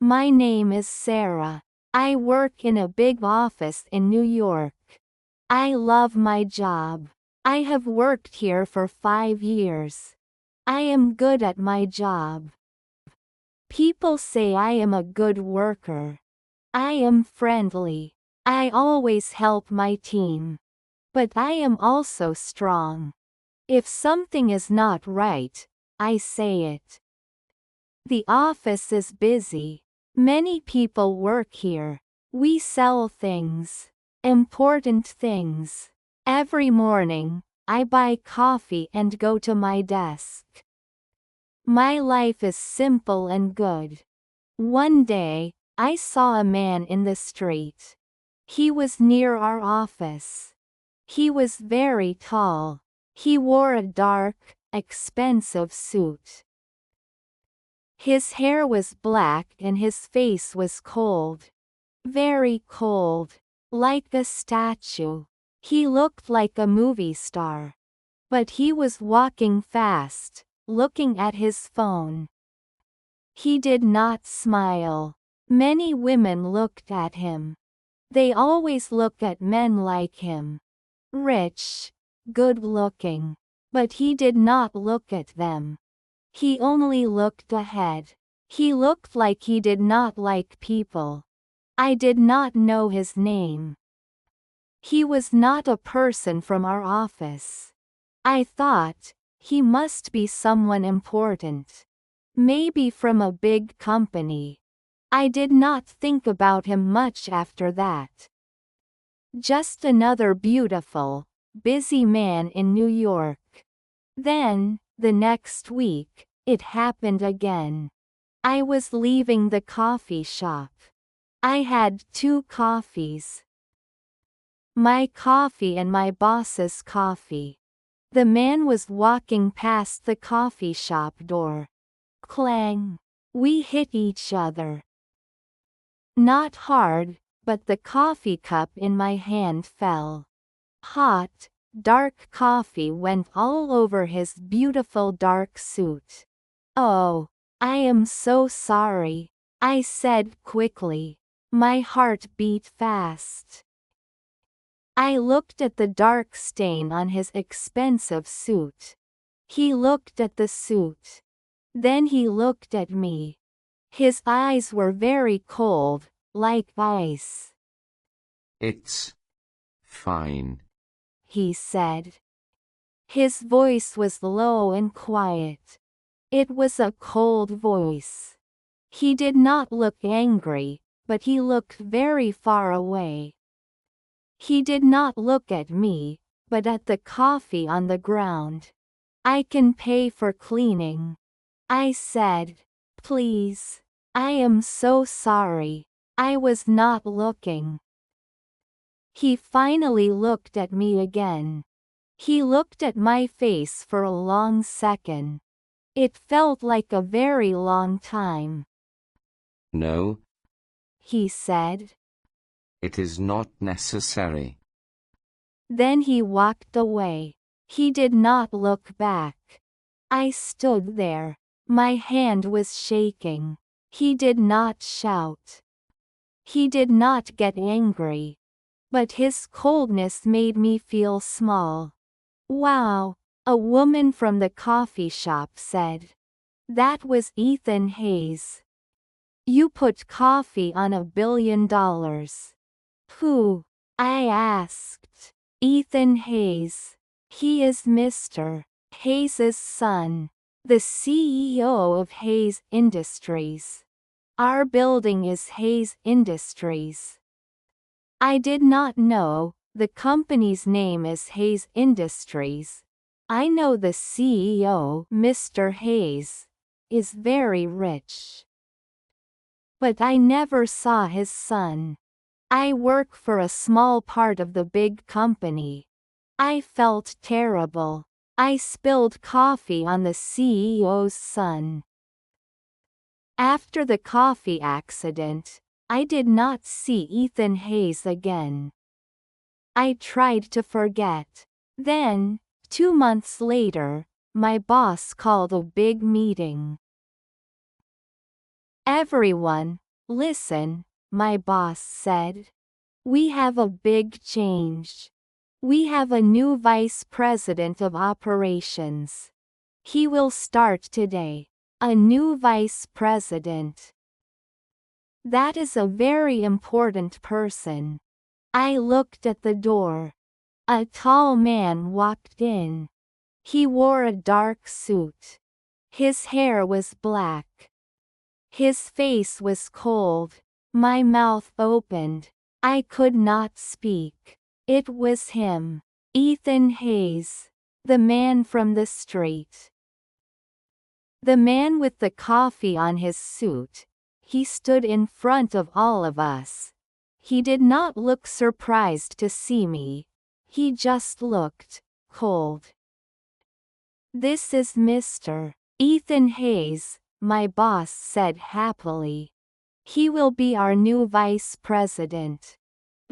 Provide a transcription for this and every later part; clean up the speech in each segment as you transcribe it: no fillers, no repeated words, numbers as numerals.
My name is Sarah. I work in a big office in New York. I love my job. I have worked here for 5 years. I am good at my job. People say I am a good worker. I am friendly. I always help my team. But I am also strong. If something is not right, I say it. The office is busy. Many people work here. We sell things. Important things. Every morning, I buy coffee and go to my desk. My life is simple and good. One day, I saw a man in the street. He was near our office. He was very tall. He wore a dark, expensive suit. His hair was black and his face was cold. Very cold. Like a statue. He looked like a movie star. But he was walking fast, looking at his phone. He did not smile. Many women looked at him. They always look at men like him. Rich, good-looking. But he did not look at them. He only looked ahead. He looked like he did not like people. I did not know his name. He was not a person from our office. I thought, he must be someone important. Maybe from a big company. I did not think about him much after that. Just another beautiful, busy man in New York. Then, the next week, it happened again. I was leaving the coffee shop. I had 2 coffees. My coffee and my boss's coffee. The man was walking past the coffee shop door. Clang. We hit each other. Not hard, but the coffee cup in my hand fell. Hot, dark coffee went all over his beautiful dark suit. Oh, I am so sorry, I said quickly. My heart beat fast. I looked at the dark stain on his expensive suit. He looked at the suit. Then he looked at me. His eyes were very cold, like ice. It's fine, he said. His voice was low and quiet. It was a cold voice. He did not look angry, but he looked very far away. He did not look at me, but at the coffee on the ground. I can pay for cleaning. I said, please. I am so sorry. I was not looking. He finally looked at me again. He looked at my face for a long second. It felt like a very long time. No, he said. it is not necessary. Then he walked away. He did not look back. I stood there. My hand was shaking. He did not shout. He did not get angry. But his coldness made me feel small. Wow, a woman from the coffee shop said. That was Ethan Hayes. You put coffee on $1 billion. Who? I asked. Ethan Hayes. He is Mr. Hayes's son. The CEO of Hayes Industries. Our building is Hayes Industries. I did not know, the company's name is Hayes Industries. I know the CEO, Mr. Hayes, is very rich. But I never saw his son. I work for a small part of the big company. I felt terrible. I spilled coffee on the CEO's son. After the coffee accident, I did not see Ethan Hayes again. I tried to forget. Then, 2 months later, my boss called a big meeting. Everyone, Listen, my boss said. We have a big change. We have a new vice president of operations. He will start today. A new vice president. That is a very important person. I looked at the door. A tall man walked in. He wore a dark suit. His hair was black. His face was cold. My mouth opened. I could not speak. It was him. Ethan Hayes. The man from the street. The man with the coffee on his suit. He stood in front of all of us. He did not look surprised to see me. He just looked cold. This is Mr. Ethan Hayes, my boss said happily. He will be our new vice president.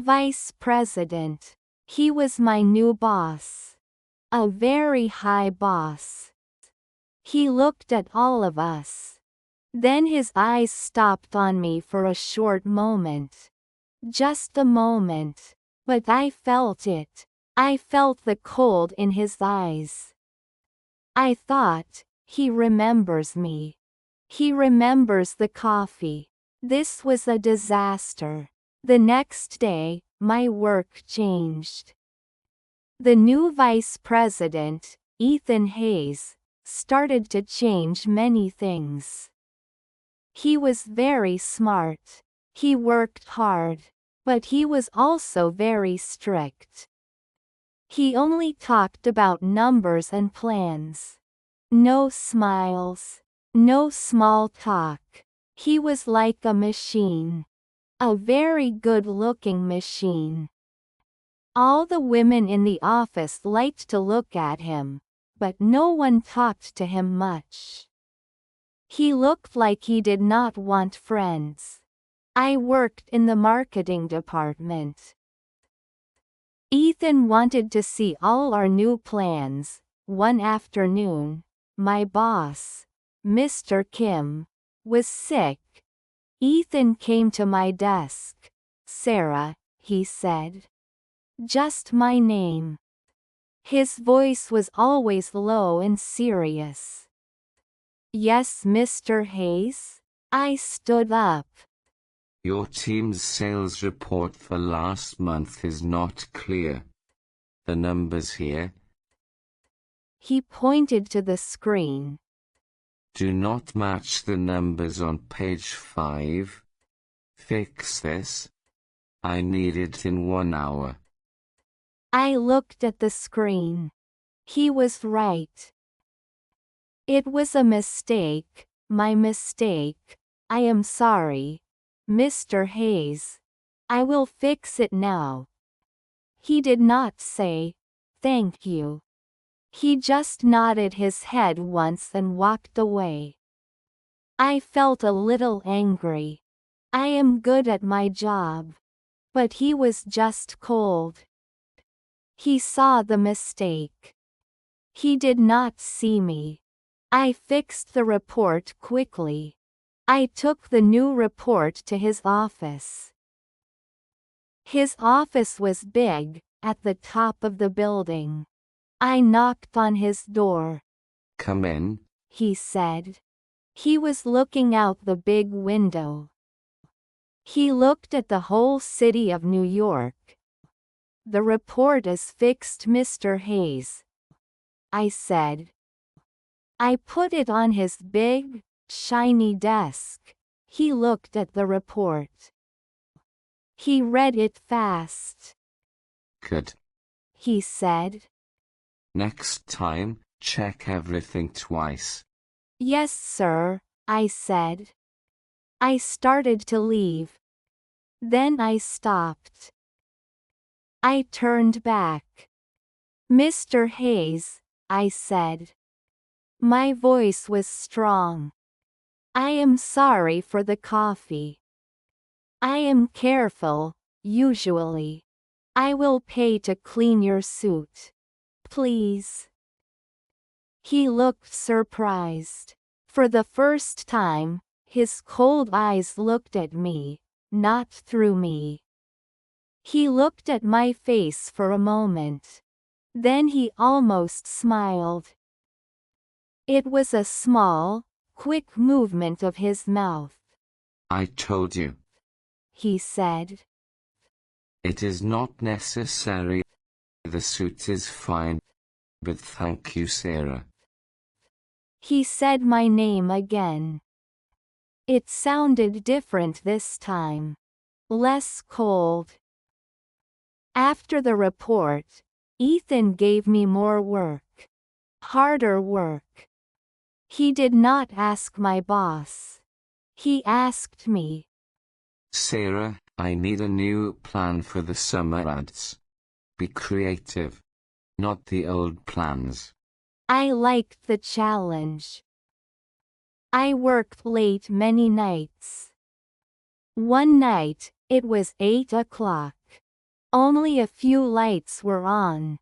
Vice president. He was my new boss. A very high boss. He looked at all of us. Then his eyes stopped on me for a short moment. Just a moment. But I felt it. I felt the cold in his eyes. I thought, he remembers me. He remembers the coffee. This was a disaster. The next day, my work changed. The new vice president, Ethan Hayes, started to change many things. He was very smart. He worked hard. But he was also very strict. He only talked about numbers and plans. No smiles. No small talk. He was like a machine. A very good-looking machine. All the women in the office liked to look at him, but no one talked to him much. He looked like he did not want friends. I worked in the marketing department. Ethan wanted to see all our new plans. One afternoon, my boss, Mr. Kim, was sick. Ethan came to my desk. Sarah, he said. Just my name. His voice was always low and serious. Yes, Mr. Hayes? I stood up. Your team's sales report for last month is not clear. The numbers here He pointed to the screen. do not match the numbers on page 5. Fix this. I need it in 1 hour. I looked at the screen. He was right. It was a mistake, my mistake. I am sorry, Mr. Hayes. I will fix it now. He did not say, thank you. He just nodded his head once and walked away. I felt a little angry. I am good at my job. But he was just cold. He saw the mistake. He did not see me. I fixed the report quickly. I took the new report to his office. His office was big, at the top of the building. I knocked on his door. Come in. He said. He was looking out the big window. He looked at the whole city of New York. The report is fixed, Mr. Hayes, I said. I put it on his big, shiny desk. He looked at the report. He read it fast. Good. He said. Next time, check everything twice. Yes, sir, I said. I started to leave. Then I stopped. I turned back. Mr. Hayes, I said. My voice was strong. I am sorry for the coffee. I am careful, usually. I will pay to clean your suit. Please. He looked surprised. For the first time, His cold eyes looked at me, not through me. He looked at my face for a moment. Then he almost smiled. It was a small, quick movement of his mouth. I told you. He said. It is not necessary. The suit is fine. But thank you, Sarah. He said my name again. It sounded different this time. Less cold. After the report, Ethan gave me more work. Harder work. He did not ask my boss. He asked me. Sarah, I need a new plan for the summer ads. Be creative. Not the old plans. I liked the challenge. I worked late many nights. One night, it was 8 o'clock. Only a few lights were on.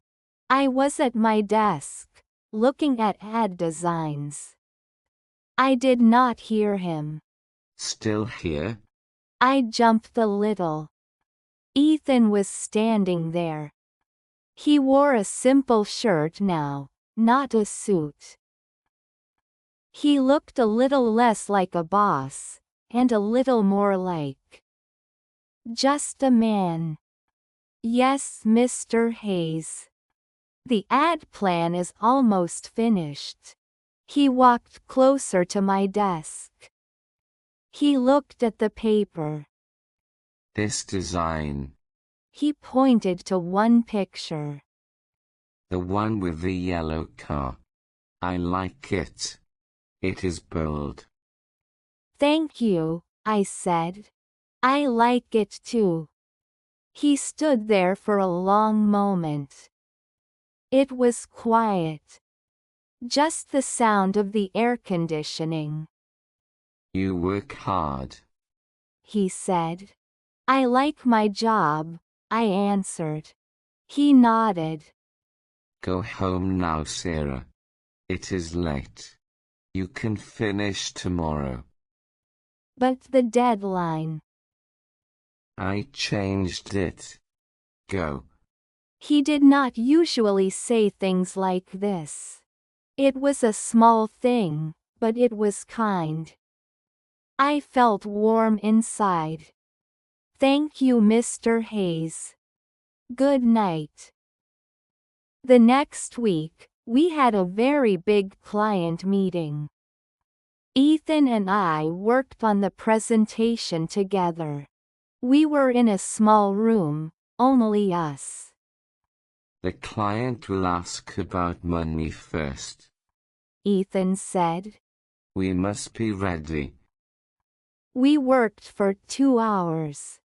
I was at my desk, looking at ad designs. I did not hear him. Still here? I jumped a little. Ethan was standing there. He wore a simple shirt now, not a suit. He looked a little less like a boss, and a little more like just a man. Yes, Mr. Hayes. The ad plan is almost finished. He walked closer to my desk. He looked at the paper. This design. He pointed to one picture. The one with the yellow car. I like it. It is bold. Thank you, I said. I like it too. He stood there for a long moment. It was quiet. Just the sound of the air conditioning. You work hard. He said. I like my job, I answered. He nodded. Go home now, Sarah. It is late. You can finish tomorrow. But the deadline. I changed it. Go. He did not usually say things like this. It was a small thing, but it was kind. I felt warm inside. Thank you, Mr. Hayes. Good night. The next week, we had a very big client meeting. Ethan and I worked on the presentation together. We were in a small room, only us. The client will ask about money first. Ethan said. We must be ready. We worked for 2 hours.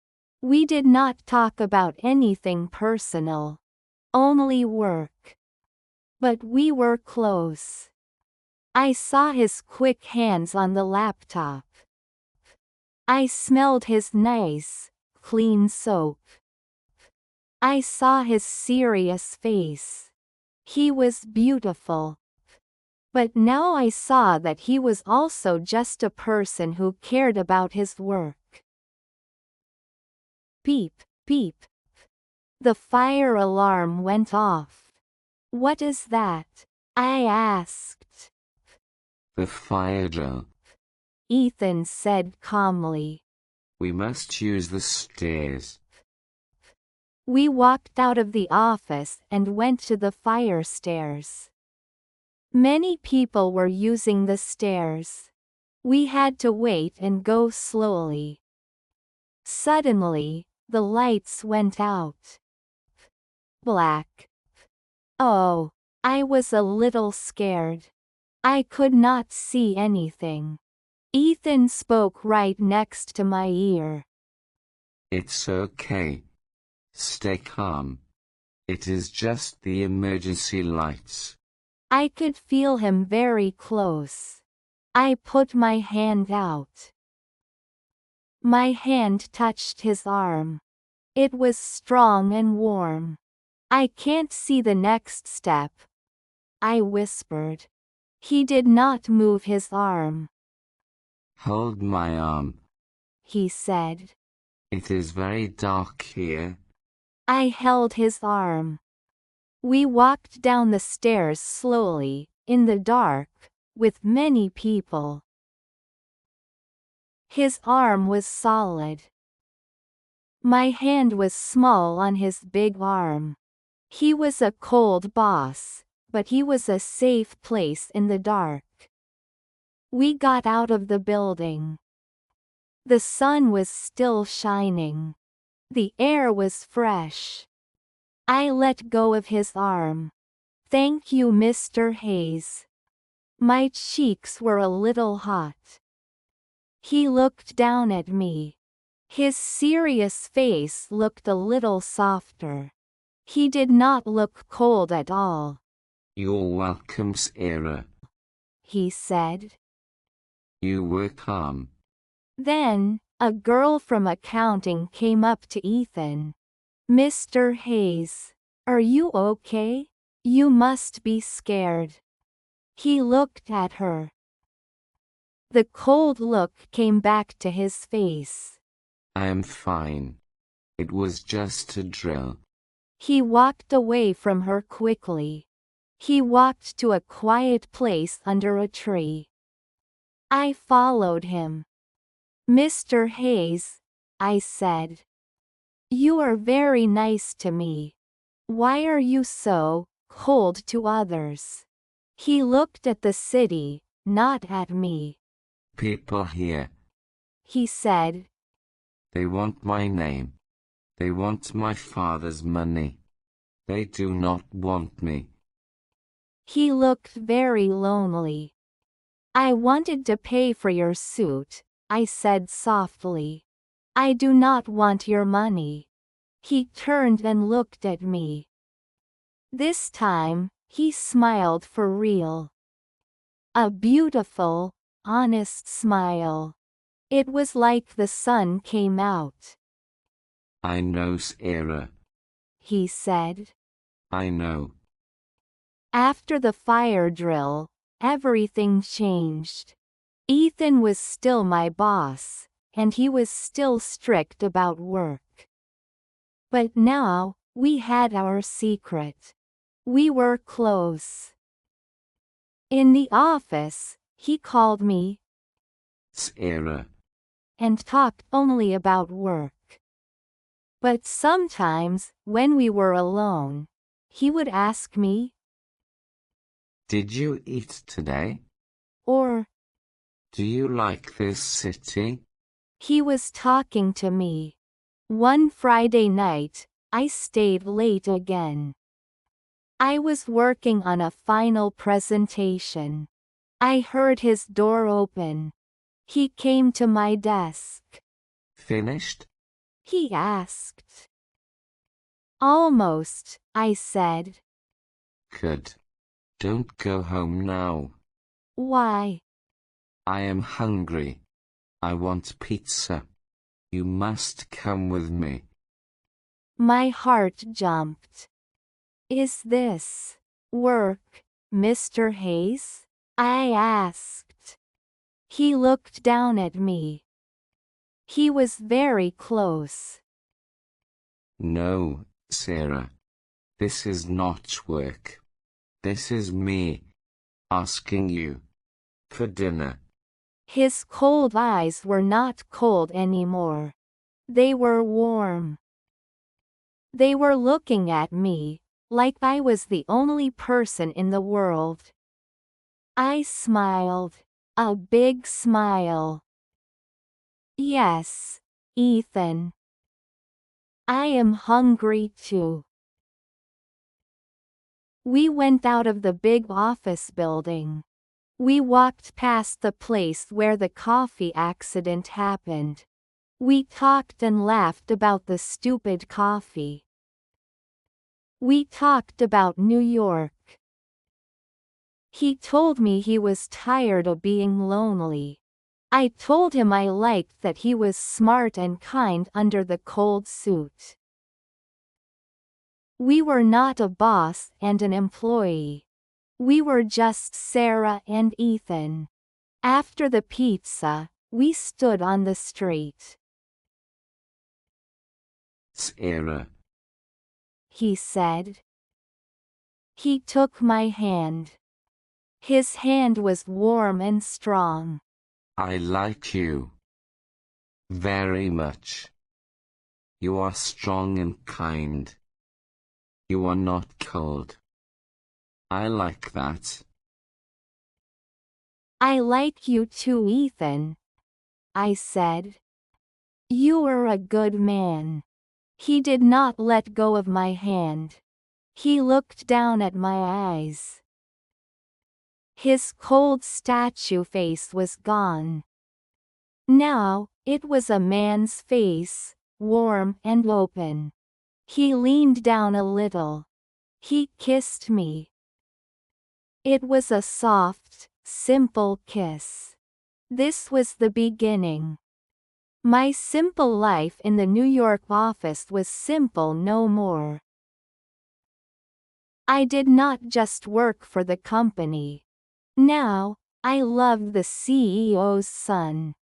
We did not talk about anything personal. Only work. But we were close. I saw his quick hands on the laptop. I smelled his nice, clean soap. I saw his serious face. He was beautiful. But now I saw that he was also just a person who cared about his work. Beep, beep. The fire alarm went off. What is that? I asked. The fire drill. Ethan said calmly. We must use the stairs. We walked out of the office and went to the fire stairs. Many people were using the stairs. We had to wait and go slowly. Suddenly, the lights went out. Black. Oh, I was a little scared. I could not see anything. Ethan spoke right next to my ear. It's okay. Stay calm. It is just the emergency lights. I could feel him very close. I put my hand out. My hand touched his arm. It was strong and warm. I can't see the next step, I whispered. He did not move his arm. Hold my arm, he said. it is very dark here. I held his arm. We walked down the stairs slowly, in the dark, with many people. His arm was solid. My hand was small on his big arm. He was a cold boss, but he was a safe place in the dark. We got out of the building. The sun was still shining. The air was fresh. I let go of his arm. Thank you, Mr. Hayes. My cheeks were a little hot. He looked down at me. His serious face looked a little softer. He did not look cold at all. You're welcome, Sarah, he said. you were calm. Then, a girl from accounting came up to Ethan. Mr. Hayes, are you okay? You must be scared. He looked at her. The cold look came back to his face. I am fine. It was just a drill. He walked away from her quickly. He walked to a quiet place under a tree. I followed him. Mr. Hayes, I said. You are very nice to me. Why are you so cold to others? He looked at the city, not at me. People here, He said. they want my name. They want my father's money. They do not want me. He looked very lonely. I wanted to pay for your suit, I said softly. I do not want your money. He turned and looked at me. This time, he smiled for real. A beautiful, honest smile. It was like the sun came out. I know, Sarah. He said. I know. After the fire drill, everything changed. Ethan was still my boss, and he was still strict about work. But now, we had our secret. We were close. In the office, he called me Sarah. and talked only about work. But sometimes, when we were alone, he would ask me, Did you eat today? or Do you like this city? he was talking to me. One Friday night, I stayed late again. I was working on a final presentation. I heard his door open. He came to my desk. Finished? He asked. Almost, I said. Good. Don't go home now. Why? I am hungry. I want pizza. You must come with me. My heart jumped. Is this work, Mr. Hayes? I asked. He looked down at me. He was very close. No, Sarah. This is not work. This is me asking you for dinner. His cold eyes were not cold anymore. They were warm. They were looking at me, like I was the only person in the world. I smiled, a big smile. Yes, Ethan. I am hungry too. We went out of the big office building. We walked past the place where the coffee accident happened. We talked and laughed about the stupid coffee. We talked about New York. He told me he was tired of being lonely. I told him I liked that he was smart and kind under the cold suit. We were not a boss and an employee. We were just Sarah and Ethan. After the pizza, We stood on the street. Sarah, He said. He took my hand. His hand was warm and strong. I like you very much. You are strong and kind. You are not cold. I like that. I like you too, Ethan, I said. You are a good man. He did not let go of my hand. He looked down at my eyes. His cold statue face was gone. Now, it was a man's face, warm and open. He leaned down a little. He kissed me. It was a soft, simple kiss. This was the beginning. My simple life in the New York office was simple no more. I did not just work for the company. Now, I loved the CEO's son.